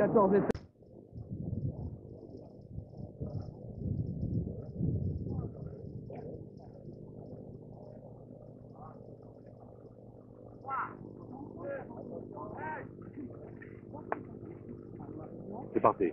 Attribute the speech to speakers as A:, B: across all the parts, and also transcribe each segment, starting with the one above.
A: 14 étages.
B: C'est parti.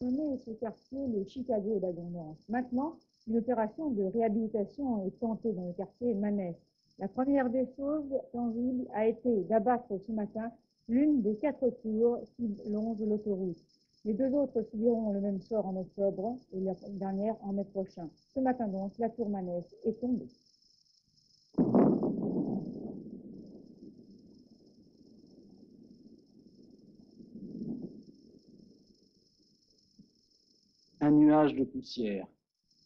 C: Mener ce quartier le Chicago d'Abondance. Maintenant, une opération de réhabilitation est tentée dans le quartier Manès. La première des choses tangibles a été d'abattre ce matin l'une des 4 tours qui longent l'autoroute. Les 2 autres subiront le même sort en octobre et la dernière en mai prochain. Ce matin donc, la tour Manès est tombée.
D: Un nuage de poussière.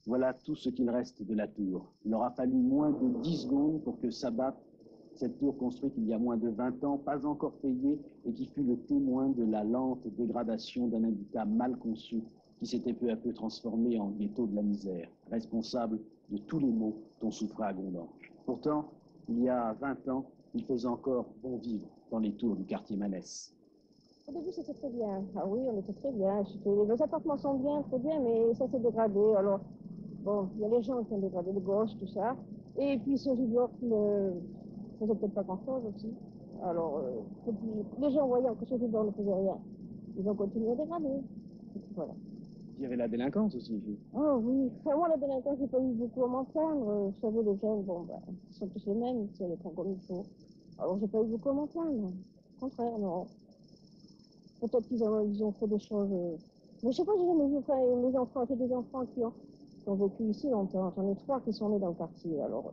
D: Voilà tout ce qu'il reste de la tour. Il aura fallu moins de 10 secondes pour que s'abatte cette tour construite il y a moins de 20 ans, pas encore payée, et qui fut le témoin de la lente dégradation d'un habitat mal conçu qui s'était peu à peu transformé en ghetto de la misère, responsable de tous les maux dont souffrait Agondange. Pourtant, il y a 20 ans, il faisait encore bon vivre dans les tours du quartier Manès.
E: Au début, c'était très bien. Ah oui, on était très bien. Les appartements sont bien, très bien, mais ça s'est dégradé. Alors, bon, il y a les gens qui ont dégradé, les gosses, tout ça. Et puis, ce bloc ne faisait peut-être pas grand-chose aussi. Alors, les gens voyant que ce bloc ne faisait rien, ils ont continué à dégrader. Et puis voilà.
D: Il y avait la délinquance aussi ici.
E: Oh oui, enfin, moi, la délinquance, j'ai pas eu beaucoup à m'en plaindre. Vous savez, les jeunes, bon, ben, ils sont tous les mêmes, c'est les prend comme il faut. Alors, j'ai pas eu beaucoup à m'en plaindre. Au contraire, non. Peut-être qu'ils ont fait des choses. Mais je sais pas, j'ai jamais vu. Enfin, les enfants, j'ai des enfants qui ont vécu ici longtemps. J'en ai 3 qui sont nés dans le quartier. Alors,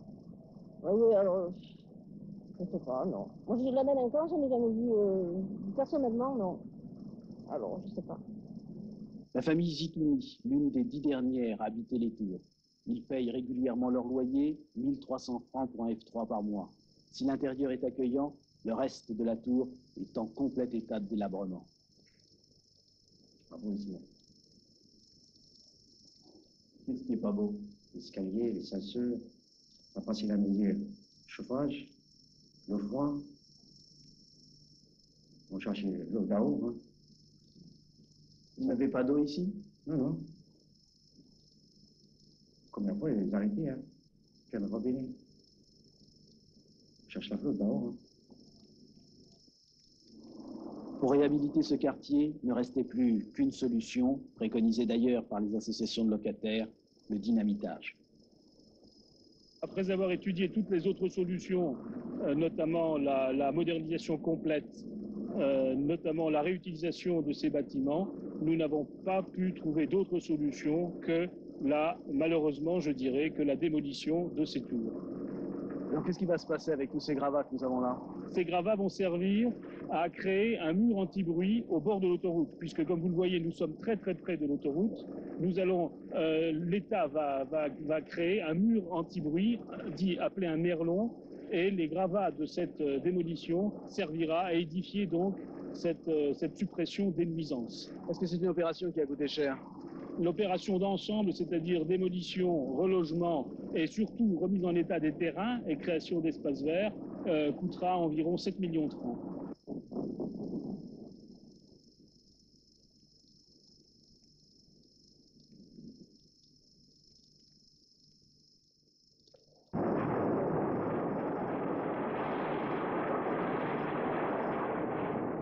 E: oui, alors, je sais pas, non. Moi, j'ai de la délinquance, je n'ai jamais vu. Personnellement, non. Alors, je sais pas.
D: La famille Zitouni, l'une des 10 dernières à habiter les tours. Ils payent régulièrement leur loyer, 1300 francs pour un F3 par mois. Si l'intérieur est accueillant, le reste de la tour est en complet état de délabrement.
F: Pas beau ici. Qu'est-ce qui est pas beau? L'escalier, les ascenseurs, pas facile à mesure. Chauffage, l'eau froide. On cherche l'eau d'eau, hein.
D: Vous n'avez pas d'eau ici?
F: Non, non. Combien de fois ils les arrêtés, hein? Quel robinet. On cherche la flotte d'eau, hein.
D: Pour réhabiliter ce quartier, ne restait plus qu'une solution, préconisée d'ailleurs par les associations de locataires, le dynamitage.
G: Après avoir étudié toutes les autres solutions, notamment la modernisation complète, notamment la réutilisation de ces bâtiments, nous n'avons pas pu trouver d'autres solutions que malheureusement, je dirais, que la démolition de ces tours.
D: Alors qu'est-ce qui va se passer avec tous ces gravats que nous avons là?
G: Ces gravats vont servir à créer un mur anti-bruit au bord de l'autoroute, puisque comme vous le voyez, nous sommes très très près de l'autoroute. L'État va créer un mur anti-bruit, appelé un merlon, et les gravats de cette démolition servira à édifier donc cette suppression des nuisances.
D: Est-ce que c'est une opération qui a coûté cher?
G: L'opération d'ensemble, c'est-à-dire démolition, relogement et surtout remise en état des terrains et création d'espaces verts, coûtera environ 7 millions de francs.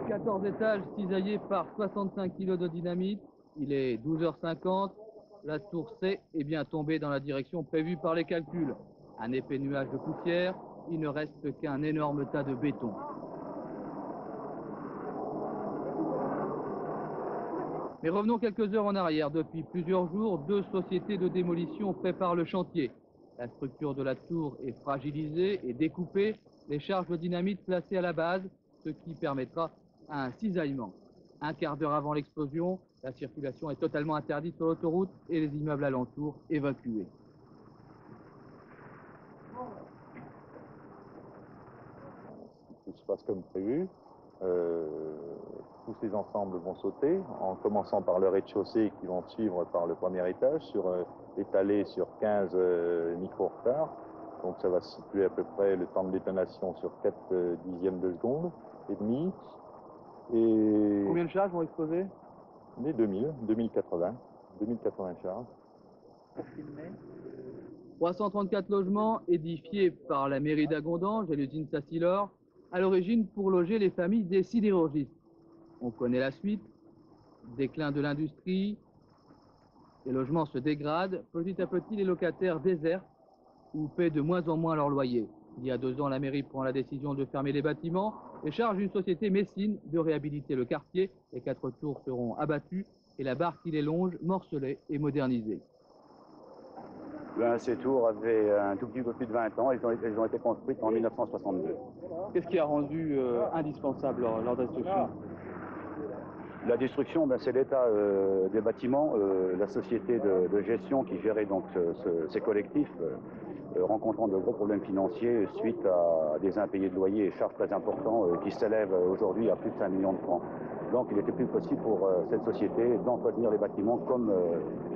A: « 14 étages cisaillés par 65 kg de dynamite. Il est 12h50. La tour C est bien tombée dans la direction prévue par les calculs. Un épais nuage de poussière. Il ne reste qu'un énorme tas de béton. Mais revenons quelques heures en arrière. Depuis plusieurs jours, 2 sociétés de démolition préparent le chantier. La structure de la tour est fragilisée et découpée. Les charges de dynamite placées à la base, ce qui permettra un cisaillement. Un quart d'heure avant l'explosion, la circulation est totalement interdite sur l'autoroute et les immeubles alentours évacués.
B: Tout se passe comme prévu. Tous ces ensembles vont sauter, en commençant par le rez-de-chaussée qui vont suivre par le premier étage, étalé sur 15 micro-retards. Donc ça va se situer à peu près le temps de détonation sur 4 dixièmes de seconde. et demi. Et
A: Combien de charges vont exploser?
B: les 2080 charges.
A: 334 logements édifiés par la mairie d'Agondange et l'usine Sassilor, à l'origine pour loger les familles des sidérurgistes. On connaît la suite, déclin de l'industrie, les logements se dégradent, petit à petit les locataires désertent ou paient de moins en moins leur loyer. Il y a 2 ans, la mairie prend la décision de fermer les bâtiments et charge une société messine de réhabiliter le quartier. Les 4 tours seront abattues et la barre qui les longe morcelée et modernisée.
H: Ces tours avaient un tout petit peu plus de 20 ans, elles ont été construites en 1962.
A: Qu'est-ce qui a rendu indispensable leur destruction?
H: La destruction, c'est l'état des bâtiments, la société de gestion qui gérait donc ces collectifs, rencontrant de gros problèmes financiers suite à des impayés de loyers et charges très importants qui s'élèvent aujourd'hui à plus de 5 millions de francs. Donc il n'était plus possible pour cette société d'entretenir les bâtiments comme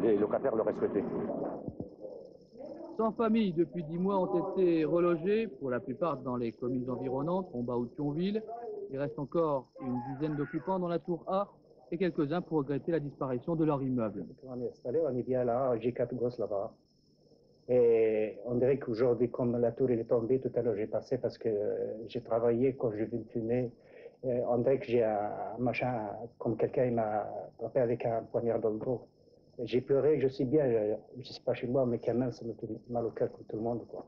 H: les locataires l'auraient souhaité.
A: 100 familles depuis 10 mois ont été relogées, pour la plupart dans les communes environnantes, Romba ou Thionville. Il reste encore une dizaine d'occupants dans la tour A et quelques-uns pour regretter la disparition de leur immeuble.
I: On est installé, on est bien là, j'ai 4 gosses là-bas. Et on dirait qu'aujourd'hui, comme la tour est tombée, tout à l'heure j'ai passé parce que j'ai travaillé, quand je viens de fumer, on dirait que j'ai un machin, comme quelqu'un m'a frappé avec un poignard dans le dos. J'ai pleuré, je sais bien, je ne suis pas chez moi, mais quand même, ça me fait mal au cœur comme tout le monde, quoi.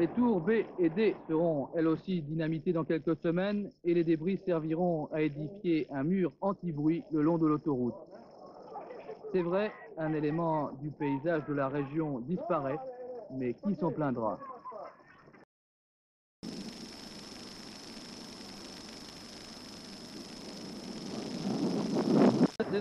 A: Les tours B et D seront elles aussi dynamitées dans quelques semaines et les débris serviront à édifier un mur anti-bruit le long de l'autoroute. C'est vrai, un élément du paysage de la région disparaît, mais qui s'en plaindra? Des